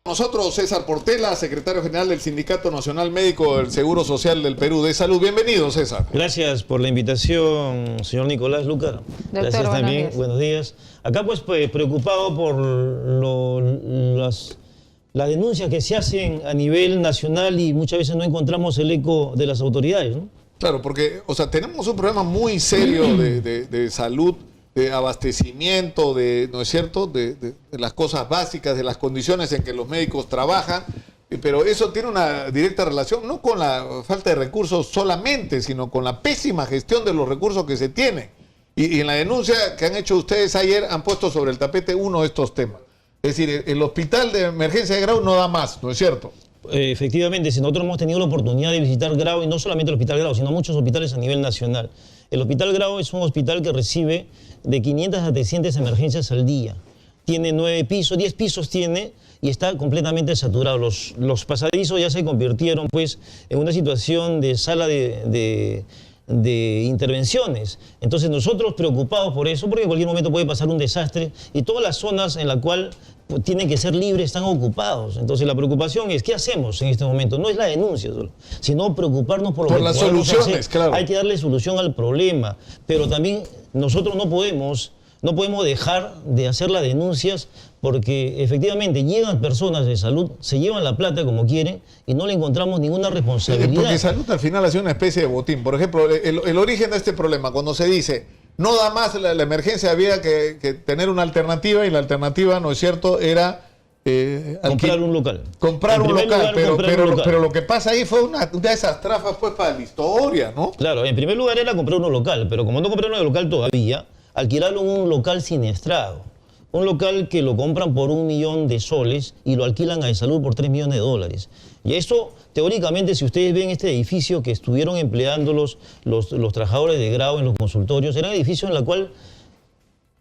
Nosotros, César Portela, secretario general del Sindicato Nacional Médico del Seguro Social del Perú de Salud. Bienvenido, César. Gracias por la invitación, señor Nicolás Luca. Gracias también. Buenos días. Acá pues preocupado por las denuncias que se hacen a nivel nacional y muchas veces no encontramos el eco de las autoridades, ¿no? Claro, porque tenemos un problema muy serio de salud, de abastecimiento, ¿no es cierto?, de las cosas básicas, de las condiciones en que los médicos trabajan, pero eso tiene una directa relación no con la falta de recursos solamente, sino con la pésima gestión de los recursos que se tienen. Y en la denuncia que han hecho ustedes ayer han puesto sobre el tapete uno de estos temas. Es decir, el hospital de emergencia de Grau no da más, ¿no es cierto? Efectivamente, si nosotros hemos tenido la oportunidad de visitar Grau, y no solamente el Hospital Grau, sino muchos hospitales a nivel nacional. El Hospital Grau es un hospital que recibe de 500 a 300 emergencias al día. Tiene 9 pisos, 10 pisos tiene y está completamente saturado. Los pasadizos ya se convirtieron pues en una situación de sala de intervenciones. Entonces nosotros preocupados por eso, porque en cualquier momento puede pasar un desastre y todas las zonas en las cuales tienen que ser libres están ocupados. Entonces la preocupación es, ¿qué hacemos en este momento? No es la denuncia solo, sino preocuparnos por lo que las soluciones, claro. Hay que darle solución al problema, pero también nosotros no podemos dejar de hacer las denuncias porque efectivamente llegan personas de salud, se llevan la plata como quieren y no le encontramos ninguna responsabilidad. Porque salud al final ha sido una especie de botín. Por ejemplo, el origen de este problema, cuando se dice no da más la emergencia, había que tener una alternativa y la alternativa, ¿no es cierto?, era comprar un local. Comprar un local, pero lo que pasa ahí fue una de esas trafas pues para la historia, ¿no? Claro, en primer lugar era comprar un local, pero como no compraron el local todavía, alquilaron un local siniestrado. Un local que lo compran por $1.000.000 y lo alquilan a De Salud por $3 millones. Y eso, teóricamente, si ustedes ven este edificio que estuvieron empleando los trabajadores de Grau en los consultorios, era un edificio en el cual,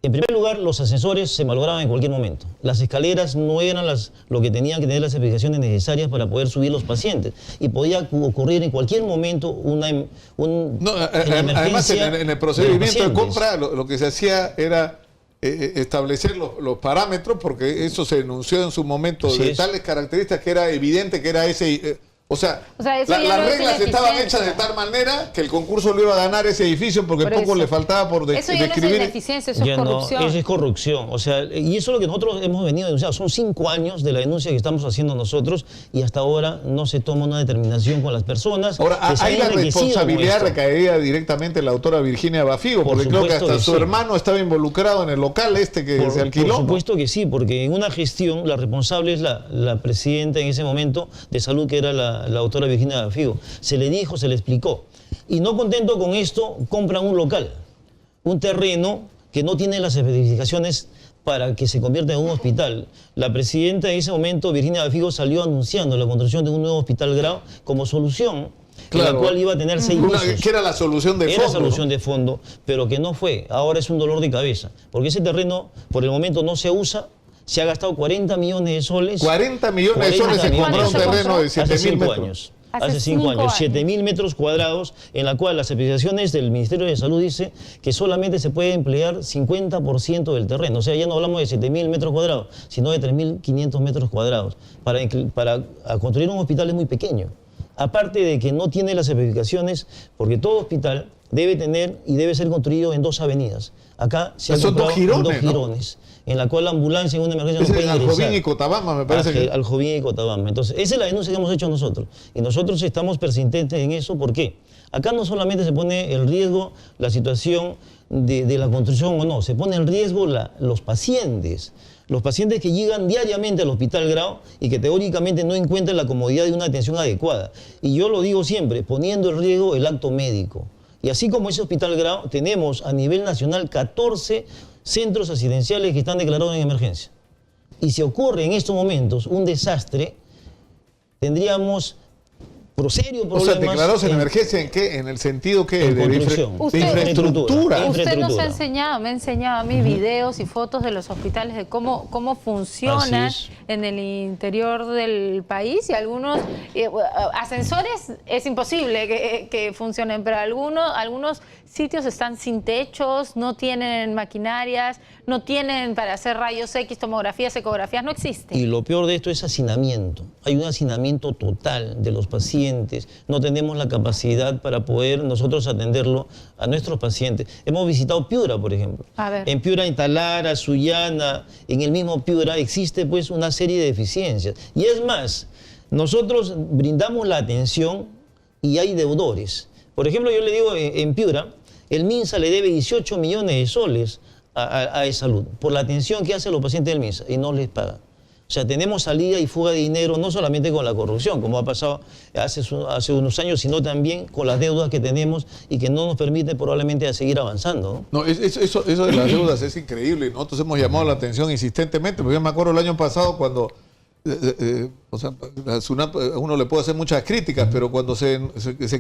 en primer lugar, los ascensores se malograban en cualquier momento. Las escaleras no eran lo que tenían que tener las especificaciones necesarias para poder subir los pacientes. Y podía ocurrir en cualquier momento una emergencia. Además, en el procedimiento de compra, lo que se hacía era establecer los parámetros, porque eso se denunció en su momento de tales características que era evidente que era ese... las reglas estaban hechas de tal manera que el concurso lo iba a ganar ese edificio porque poco le faltaba por describir. Eso ya no es ineficiencia, eso es corrupción. No, eso es corrupción. Y eso es lo que nosotros hemos venido denunciando. Son 5 años de la denuncia que estamos haciendo nosotros y hasta ahora no se toma una determinación con las personas. Ahora, hay la responsabilidad recaería directamente en la autora Virginia Bafigo, porque creo que hasta su hermano estaba involucrado en el local que se alquiló. Por supuesto que sí, porque en una gestión la responsable es la presidenta en ese momento de salud, que era la autora Virginia Bafigo. Se le dijo, se le explicó. Y no contento con esto, compran un local, un terreno que no tiene las especificaciones para que se convierta en un hospital. La presidenta en ese momento, Virginia Bafigo, salió anunciando la construcción de un nuevo hospital Grau como solución, claro, en la cual iba a tener 6 pisos. Que era la solución de fondo. Era solución de fondo, pero que no fue. Ahora es un dolor de cabeza, porque ese terreno por el momento no se usa. Se ha gastado $40 millones. 40 millones de soles en comprar un terreno de 7.000 metros. Hace 5 años, 7.000 metros cuadrados, en la cual las especificaciones del Ministerio de Salud dice que solamente se puede emplear 50% del terreno. O sea, ya no hablamos de 7.000 metros cuadrados, sino de 3.500 metros cuadrados. Para construir un hospital es muy pequeño. Aparte de que no tiene las especificaciones, porque todo hospital debe tener y debe ser construido en 2 avenidas. Acá se han comprado 2 girones. En la cual la ambulancia en una emergencia no puede ingresar. Aljovín y Cochabamba, me parece. Aljovín y Cochabamba. Entonces, esa es la denuncia que hemos hecho nosotros. Y nosotros estamos persistentes en eso. ¿Por qué? Acá no solamente se pone en riesgo la situación de la construcción o no, se pone en riesgo los pacientes. Los pacientes que llegan diariamente al Hospital Grau y que teóricamente no encuentran la comodidad de una atención adecuada. Y yo lo digo siempre, poniendo en riesgo el acto médico. Y así como ese Hospital Grau, tenemos a nivel nacional 14 centros asistenciales que están declarados en emergencia. Y si ocurre en estos momentos un desastre, tendríamos serios problemas. O sea, declarados en emergencia, ¿en qué? ¿En el sentido que de infraestructura? Usted nos ha enseñado, me ha enseñado a mí videos y fotos de los hospitales, de cómo funcionan en el interior del país, y algunos ascensores es imposible que funcionen, pero algunos sitios están sin techos, no tienen maquinarias, no tienen para hacer rayos X, tomografías, ecografías, no existe. Y lo peor de esto es hacinamiento. Hay un hacinamiento total de los pacientes. No tenemos la capacidad para poder nosotros atenderlo a nuestros pacientes. Hemos visitado Piura, por ejemplo. A ver. En Piura, en Talara, Sullana, en el mismo Piura existe pues una serie de deficiencias. Y es más, nosotros brindamos la atención y hay deudores. Por ejemplo, yo le digo, en Piura, el MINSA le debe 18 millones de soles a Salud por la atención que hacen los pacientes del MINSA y no les pagan. O sea, tenemos salida y fuga de dinero no solamente con la corrupción, como ha pasado hace unos años, sino también con las deudas que tenemos y que no nos permite probablemente a seguir avanzando, ¿no? No, eso de las deudas es increíble. Nosotros hemos llamado la atención insistentemente, porque yo me acuerdo el año pasado cuando... o sea, a SUNAT uno le puede hacer muchas críticas, pero cuando se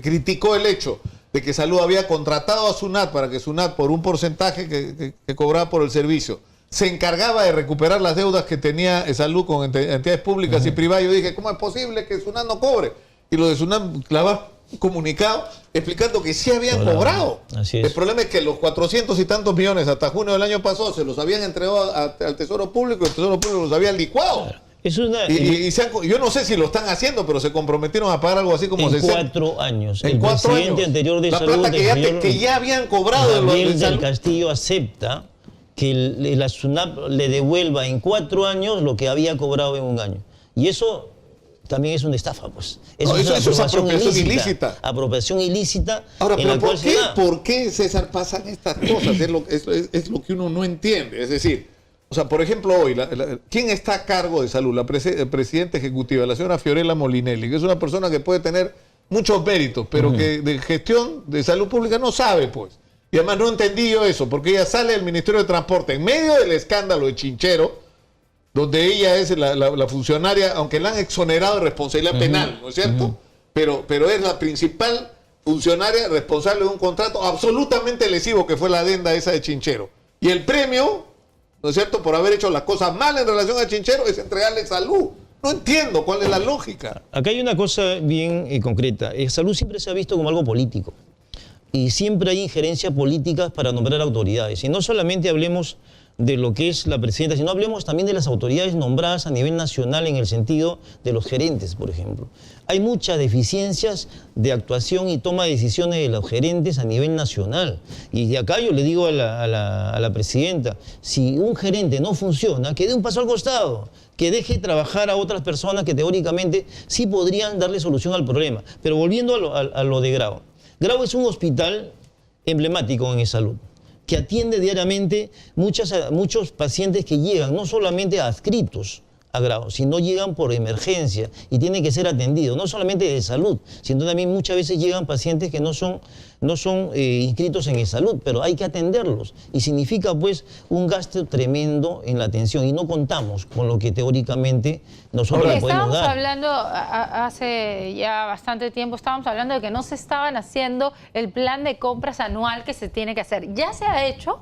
criticó el hecho de que Salud había contratado a SUNAT para que SUNAT, por un porcentaje que cobraba por el servicio, se encargaba de recuperar las deudas que tenía Salud con entidades públicas y privadas, yo dije, ¿cómo es posible que SUNAT no cobre? Y los de SUNAT clavaron un comunicado explicando que sí habían cobrado. Así es. El problema es que los 400 y tantos millones hasta junio del año pasado se los habían entregado al Tesoro Público y el Tesoro Público los había licuado. Claro. Es una, yo no sé si lo están haciendo, pero se comprometieron a pagar algo así como en 4 años. En el 4 presidente años. anterior de la Salud, plata que ya habían cobrado Gabriel de del Castillo, acepta que la SUNAT le devuelva en 4 años lo que había cobrado en 1 año. Y eso también es una estafa, pues. Eso es apropiación ilícita. Apropiación ilícita. Ahora, en la pero cual ¿por qué, César, pasan estas cosas? Es lo que uno no entiende. Es decir, o sea, por ejemplo, hoy, ¿quién está a cargo de Salud? La presidenta ejecutiva, la señora Fiorella Molinelli, que es una persona que puede tener muchos méritos, pero que de gestión de salud pública no sabe, pues. Y además no entendí yo eso, porque ella sale del Ministerio de Transporte en medio del escándalo de Chinchero, donde ella es la funcionaria, aunque la han exonerado de responsabilidad penal, ¿no es cierto? Pero es la principal funcionaria responsable de un contrato absolutamente lesivo que fue la adenda esa de Chinchero. Y el premio, ¿no es cierto?, por haber hecho las cosas mal en relación a Chinchero es entregarle Salud. No entiendo cuál es la lógica. Acá hay una cosa bien concreta. Salud siempre se ha visto como algo político. Y siempre hay injerencias políticas para nombrar autoridades. Y no solamente hablemos de lo que es la presidenta, sino hablemos también de las autoridades nombradas a nivel nacional en el sentido de los gerentes, por ejemplo. Hay muchas deficiencias de actuación y toma de decisiones de los gerentes a nivel nacional. Y de acá yo le digo a la presidenta, si un gerente no funciona, que dé un paso al costado, que deje trabajar a otras personas que teóricamente sí podrían darle solución al problema. Pero volviendo a lo de Grau. Grau es un hospital emblemático en salud, que atiende diariamente muchos pacientes que llegan, no solamente adscritos a Grau, sino llegan por emergencia y tienen que ser atendidos, no solamente de salud, sino también muchas veces llegan pacientes que no son inscritos en salud, pero hay que atenderlos. Y significa pues un gasto tremendo en la atención y no contamos con lo que teóricamente nosotros le podemos dar. Estábamos hablando hace ya bastante tiempo, estábamos hablando de que no se estaban haciendo el plan de compras anual que se tiene que hacer. ¿Ya se ha hecho?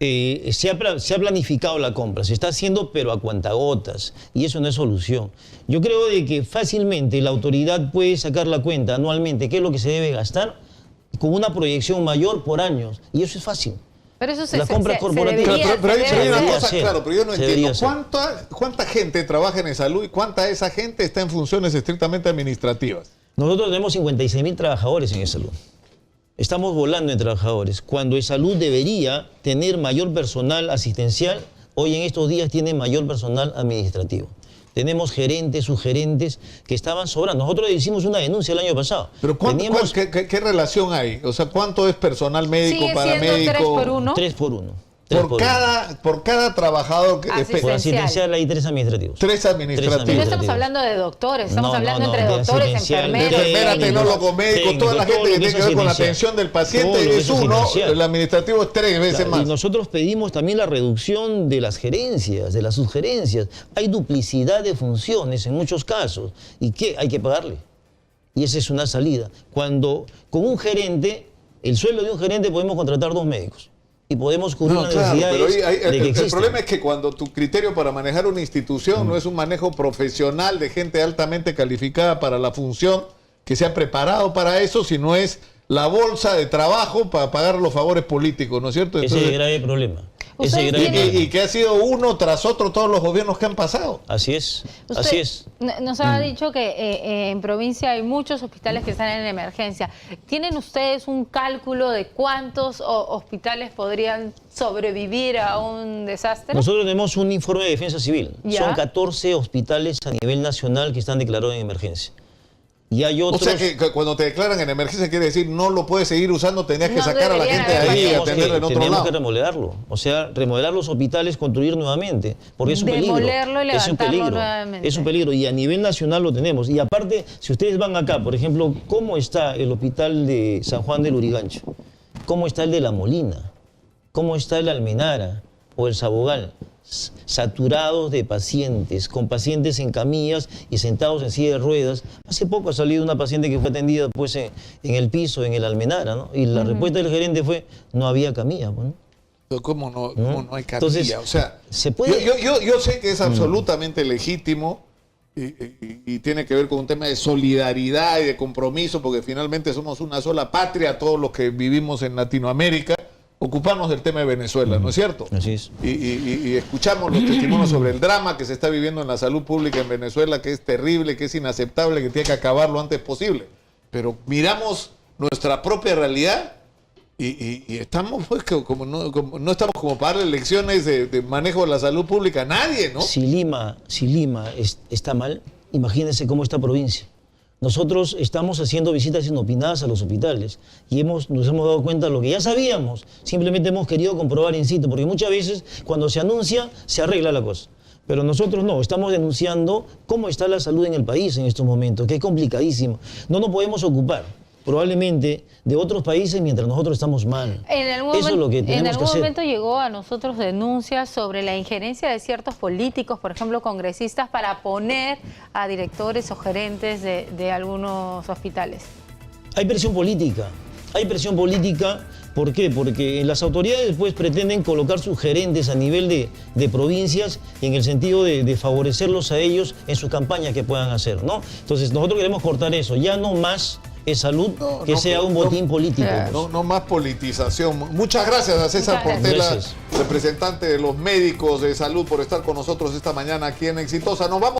Se ha planificado la compra, se está haciendo pero a cuentagotas y eso no es solución. Yo creo de que fácilmente la autoridad puede sacar la cuenta anualmente qué es lo que se debe gastar con una proyección mayor por años y eso es fácil. Pero eso las compras corporativas. Pero hay una cosa, claro, pero yo no entiendo. ¿Cuánta gente trabaja en salud y cuánta de esa gente está en funciones estrictamente administrativas? Nosotros tenemos 56.000 trabajadores en salud. Estamos volando en trabajadores. Cuando salud debería tener mayor personal asistencial, hoy en estos días tiene mayor personal administrativo. Tenemos gerentes, subgerentes que estaban sobrando. Nosotros hicimos una denuncia el año pasado. ¿Pero qué relación hay? O sea, ¿cuánto es personal médico, paramédico? 3 por 1. 3 por 1. Por cada trabajador por asistencial hay 3 administrativos. 3 administrativos. Y no estamos hablando de doctores, estamos hablando entre doctores, enfermeros. Enfermeras, tecnólogos, médicos, toda la gente que tiene que ver con la atención del paciente es uno, el administrativo es 3 veces más. Y nosotros pedimos también la reducción de las gerencias, de las subgerencias. Hay duplicidad de funciones en muchos casos. ¿Y qué? Hay que pagarle. Y esa es una salida. Cuando con un gerente, el sueldo de un gerente podemos contratar 2 médicos. Y podemos cubrir las necesidades de que el problema es que cuando tu criterio para manejar una institución no es un manejo profesional de gente altamente calificada para la función, que se ha preparado para eso, sino es la bolsa de trabajo para pagar los favores políticos, ¿no es cierto? Ese es el grave problema. Ese es grave problema. Y que ha sido uno tras otro todos los gobiernos que han pasado. Así es, Usted así es. Nos ha dicho que en provincia hay muchos hospitales que están en emergencia. ¿Tienen ustedes un cálculo de cuántos hospitales podrían sobrevivir a un desastre? Nosotros tenemos un informe de defensa civil. ¿Ya? Son 14 hospitales a nivel nacional que están declarados en emergencia. Y hay otros... O sea que cuando te declaran en emergencia quiere decir no lo puedes seguir usando, tenías que No sacar a la deberían gente de ahí y haber atenderlo en otro tenemos lado. que remodelarlo. O sea, remodelar los hospitales, construir nuevamente. Porque es un peligro. Demolerlo y Es un levantarlo peligro. nuevamente. Es un peligro. Y a nivel nacional lo tenemos. Y aparte, si ustedes van acá, por ejemplo, ¿cómo está el hospital de San Juan del Lurigancho? ¿Cómo está el de La Molina? ¿Cómo está el Almenara o el Sabogal? Saturados de pacientes, con pacientes en camillas y sentados en silla de ruedas. Hace poco ha salido una paciente que fue atendida pues, en el piso, en el Almenara, ¿no? Y la respuesta del gerente fue, no había camilla. Pues, ¿no? Pero ¿cómo no hay camilla? Entonces, o sea, se puede... yo sé que es absolutamente legítimo y tiene que ver con un tema de solidaridad y de compromiso, porque finalmente somos una sola patria, todos los que vivimos en Latinoamérica, ocuparnos del tema de Venezuela, ¿no es cierto? Así es. Y escuchamos los testimonios sobre el drama que se está viviendo en la salud pública en Venezuela, que es terrible, que es inaceptable, que tiene que acabar lo antes posible. Pero miramos nuestra propia realidad y estamos, pues, como no estamos como para darle lecciones de manejo de la salud pública a nadie, ¿no? Si Lima está mal, imagínense cómo está provincia. Nosotros estamos haciendo visitas inopinadas a los hospitales y nos hemos dado cuenta de lo que ya sabíamos, simplemente hemos querido comprobar in situ, porque muchas veces cuando se anuncia, se arregla la cosa. Pero nosotros no, estamos denunciando cómo está la salud en el país en estos momentos, que es complicadísimo. No nos podemos ocupar probablemente de otros países mientras nosotros estamos mal. Eso es lo que tenemos que hacer. En algún momento llegó a nosotros denuncias sobre la injerencia de ciertos políticos, por ejemplo congresistas, para poner a directores o gerentes de algunos hospitales. Hay presión política. Hay presión política, ¿por qué? Porque las autoridades pues pretenden colocar sus gerentes a nivel de provincias en el sentido de favorecerlos a ellos en sus campañas que puedan hacer, ¿no? Entonces nosotros queremos cortar eso, ya no más es salud que sea un botín político. No más politización. Muchas gracias a César Portela, representante de los médicos de salud, por estar con nosotros esta mañana aquí en Exitosa. Nos vamos.